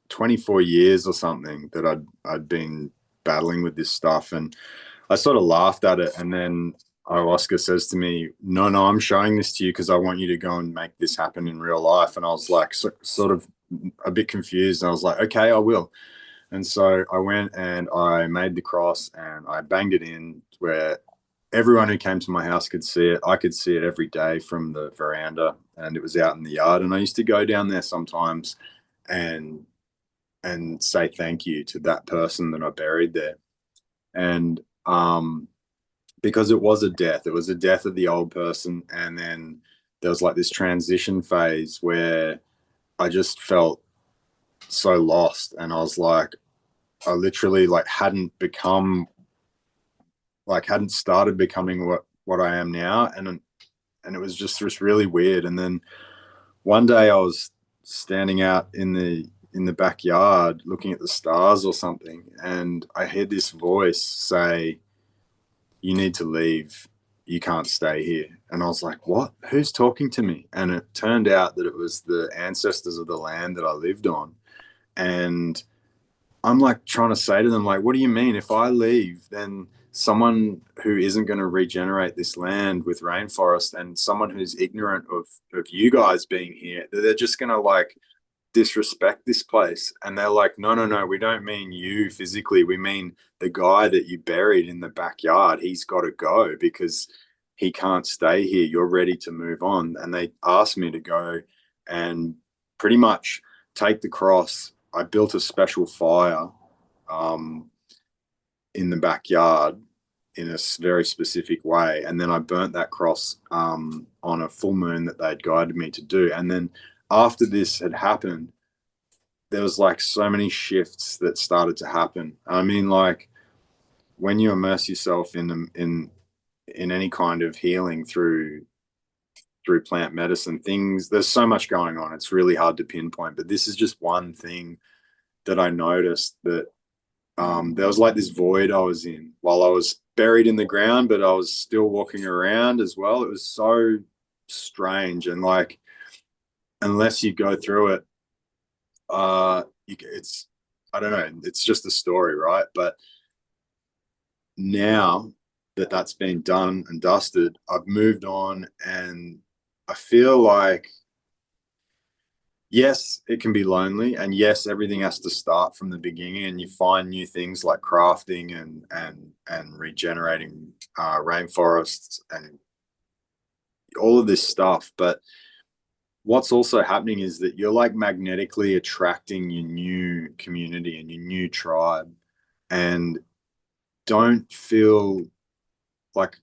Speaker 2: 24 years or something that I'd been battling with this stuff, and I sort of laughed at it, and then ayahuasca says to me, no, I'm showing this to you because I want you to go and make this happen in real life. And I was like, sort of a bit confused. And I was like, okay, I will. And so I went and I made the cross and I banged it in where everyone who came to my house could see it. I could see it every day from the veranda, and it was out in the yard. And I used to go down there sometimes and and say thank you to that person that I buried there. And because it was a death of the old person, and then there was like this transition phase where I just felt so lost, and I was like, I literally like hadn't started becoming what I am now, and it was just really weird. And then one day I was standing out in the backyard looking at the stars or something, and I heard this voice say, "You need to leave. You can't stay here." And I was like, "What? Who's talking to me?" And it turned out that it was the ancestors of the land that I lived on. And I'm like trying to say to them, like, what do you mean? If I leave, then someone who isn't going to regenerate this land with rainforest, and someone who's ignorant of you guys being here, they're just going to like disrespect this place. And they're like, no, no, no, we don't mean you physically. We mean the guy that you buried in the backyard. He's got to go because he can't stay here. You're ready to move on. And they asked me to go and pretty much take the cross. I built a special fire um, in the backyard in a very specific way. And then I burnt that cross on a full moon that they'd guided me to do. And then after this had happened, there was like so many shifts that started to happen. I mean, like when you immerse yourself in any kind of healing through plant medicine, things, there's so much going on. It's really hard to pinpoint, but this is just one thing that I noticed, that there was like this void I was in while I was buried in the ground, but I was still walking around as well. It was so strange. And like, unless you go through it, it's, I don't know, it's just a story, right? But now that that's been done and dusted, I've moved on, and I feel like, yes, it can be lonely, and yes, everything has to start from the beginning, and you find new things like crafting and regenerating rainforests and all of this stuff. But what's also happening is that you're like magnetically attracting your new community and your new tribe. And don't feel like,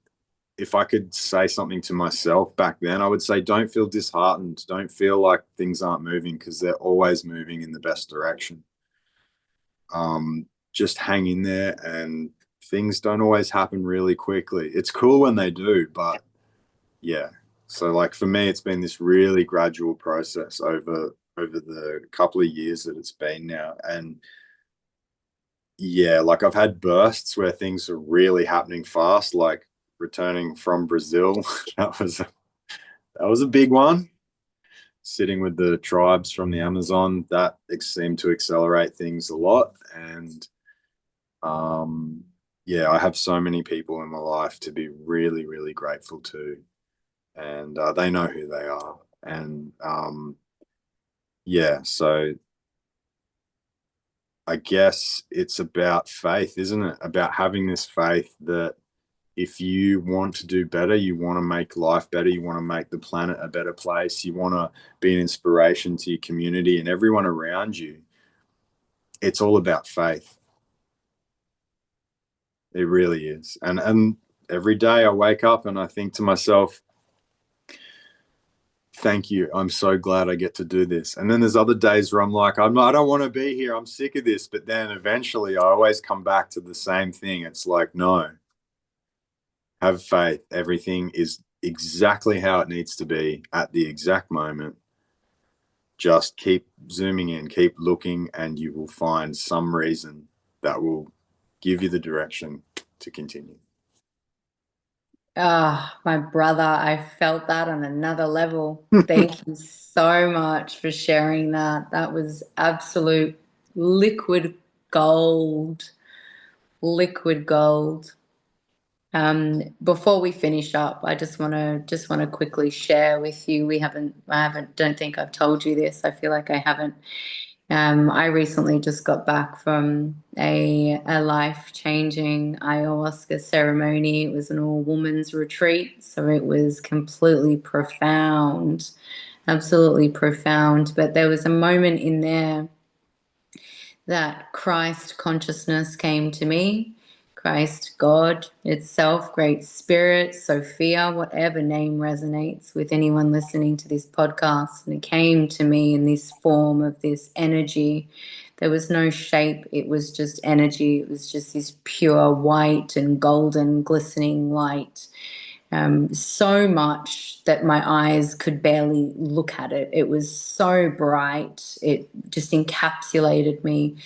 Speaker 2: if I could say something to myself back then, I would say, don't feel disheartened. Don't feel like things aren't moving, because they're always moving in the best direction. Just hang in there, and things don't always happen really quickly. It's cool when they do, but yeah. So like for me, it's been this really gradual process over the couple of years that it's been now. And yeah, like I've had bursts where things are really happening fast, like returning from Brazil. That was a big one. Sitting with the tribes from the Amazon, that seemed to accelerate things a lot. And yeah, I have so many people in my life to be really, really grateful to, and they know who they are. And yeah, so I guess it's about faith, isn't it? About having this faith that if you want to do better, you want to make life better, you want to make the planet a better place, you want to be an inspiration to your community and everyone around you, it's all about faith. It really is. And every day I wake up and I think to myself, thank you. I'm so glad I get to do this. And then there's other days where I'm like, I don't want to be here. I'm sick of this. But then eventually I always come back to the same thing. It's like, no, have faith. Everything is exactly how it needs to be at the exact moment. Just keep zooming in, keep looking, and you will find some reason that will give you the direction to continue.
Speaker 1: Ah, my brother, I felt that on another level. Thank you so much for sharing that. That was absolute liquid gold. Liquid gold. Before we finish up, I just want to quickly share with you. Don't think I've told you this. I feel like I haven't. I recently just got back from a life-changing ayahuasca ceremony. It was an all-women's retreat, so it was completely profound, absolutely profound. But there was a moment in there that Christ consciousness came to me. Christ, God itself, Great Spirit, Sophia, whatever name resonates with anyone listening to this podcast. And it came to me in this form of this energy. There was no shape, it was just energy. It was just this pure white and golden glistening light. So much that my eyes could barely look at it. It was so bright, it just encapsulated me.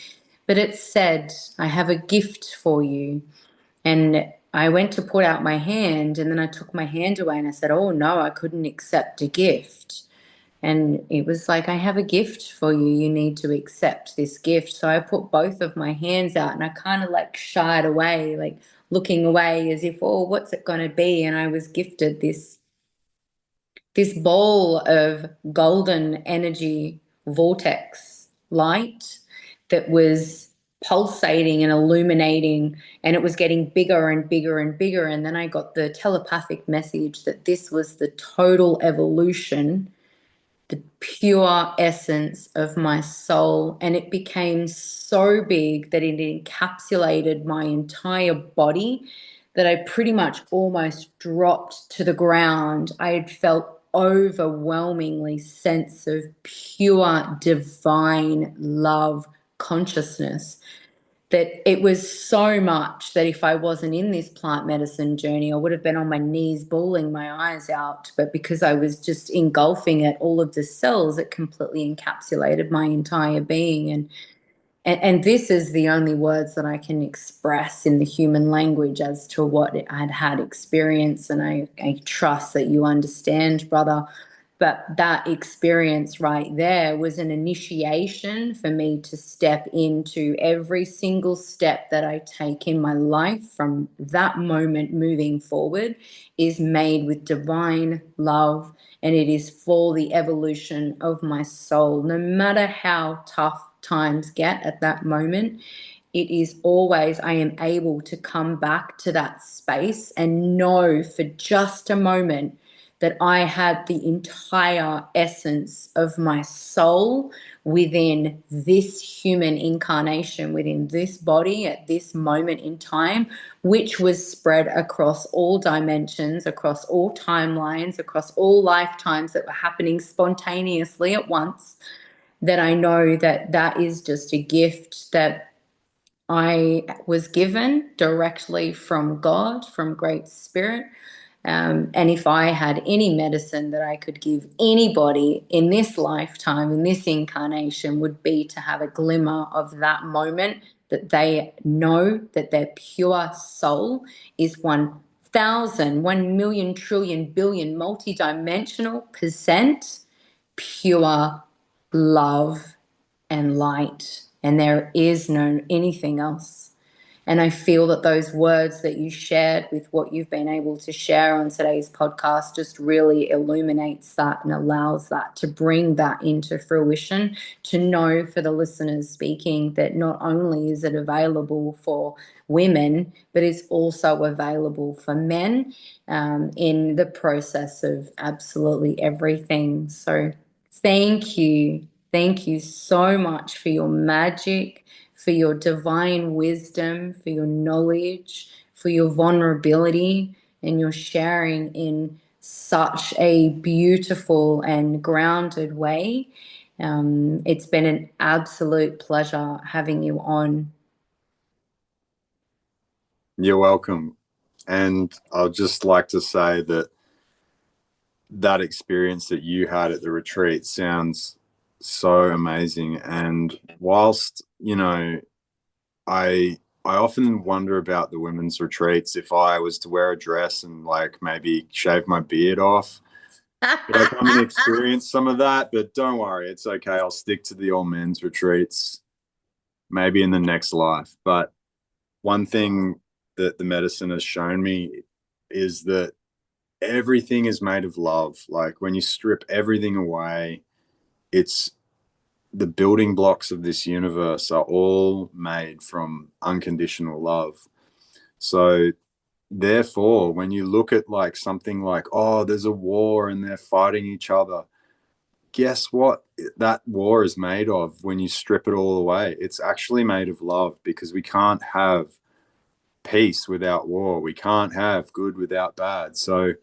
Speaker 1: But it said, I have a gift for you. And I went to put out my hand, and then I took my hand away and I said, oh no, I couldn't accept a gift. And it was like, I have a gift for you. You need to accept this gift. So I put both of my hands out and I kind of like shied away, like looking away as if, oh, what's it going to be? And I was gifted this ball of golden energy vortex light that was pulsating and illuminating, and it was getting bigger and bigger and bigger. And then I got the telepathic message that this was the total evolution, the pure essence of my soul. And it became so big that it encapsulated my entire body, that I pretty much almost dropped to the ground. I had felt overwhelmingly sense of pure divine love consciousness, that it was so much that if I wasn't in this plant medicine journey, I would have been on my knees bawling my eyes out. But because I was just engulfing it, all of the cells, it completely encapsulated my entire being. And this is the only words that I can express in the human language as to what I'd had experience. And I trust that you understand, brother. But that experience right there was an initiation for me to step into every single step that I take in my life from that moment moving forward is made with divine love, and it is for the evolution of my soul. No matter how tough times get at that moment, it is always, I am able to come back to that space and know for just a moment that I had the entire essence of my soul within this human incarnation, within this body at this moment in time, which was spread across all dimensions, across all timelines, across all lifetimes that were happening spontaneously at once. That I know that that is just a gift that I was given directly from God, from Great Spirit. And if I had any medicine that I could give anybody in this lifetime, in this incarnation, would be to have a glimmer of that moment, that they know that their pure soul is 1,000, 1,000,000 trillion billion multidimensional percent pure love and light, and there is no anything else. And I feel that those words that you shared with what you've been able to share on today's podcast just really illuminates that and allows that to bring that into fruition, to know for the listeners speaking that not only is it available for women, but it's also available for men, in the process of absolutely everything. So thank you. Thank you so much for your magic, for your divine wisdom, for your knowledge, for your vulnerability, and your sharing in such a beautiful and grounded way. It's been an absolute pleasure having you on.
Speaker 2: You're welcome. And I'd just like to say that that experience that you had at the retreat sounds so amazing. And whilst, I often wonder about the women's retreats, if I was to wear a dress and like maybe shave my beard off, could I come and experience some of that? But don't worry, it's okay. I'll stick to the all men's retreats, maybe in the next life. But one thing that the medicine has shown me is that everything is made of love. Like when you strip everything away, it's the building blocks of this universe are all made from unconditional love. So therefore, when you look at like something like, oh, there's a war and they're fighting each other, guess what that war is made of when you strip it all away? It's actually made of love, because we can't have peace without war. We can't have good without bad. So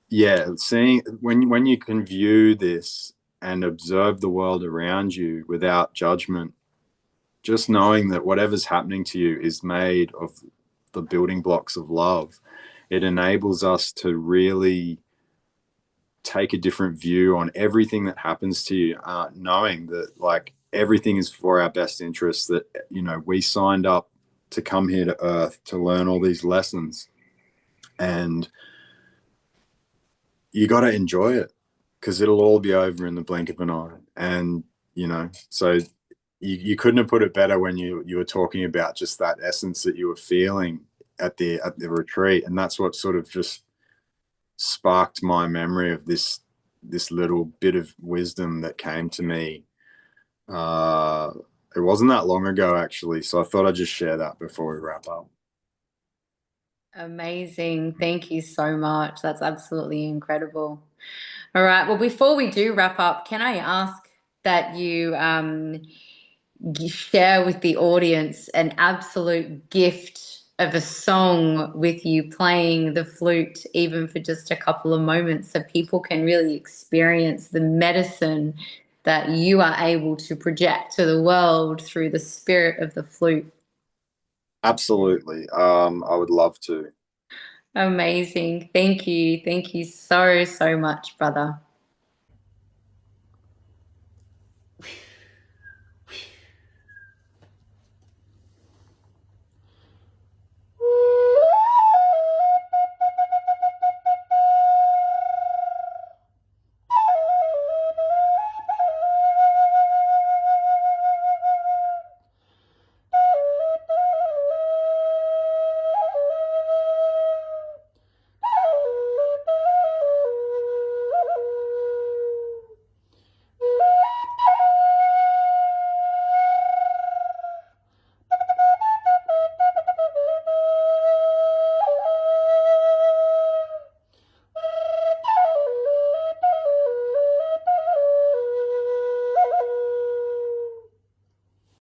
Speaker 2: yeah, seeing when you can view this and observe the world around you without judgment, just knowing that whatever's happening to you is made of the building blocks of love, it enables us to really take a different view on everything that happens to you, knowing that like everything is for our best interest, that, you know, we signed up to come here to earth to learn all these lessons, and you got to enjoy it, because it'll all be over in the blink of an eye. And, you know, so you couldn't have put it better when you were talking about just that essence that you were feeling at the retreat. And that's what sort of just sparked my memory of this little bit of wisdom that came to me. It wasn't that long ago, actually, so I thought I'd just share that before we wrap up.
Speaker 1: Amazing. Thank you so much. That's absolutely incredible. All right. Well, before we do wrap up, can I ask that you share with the audience an absolute gift of a song with you playing the flute, even for just a couple of moments, so people can really experience the medicine that you are able to project to the world through the spirit of the flute?
Speaker 2: Absolutely. I would love to.
Speaker 1: Amazing. Thank you. Thank you so, so much, brother.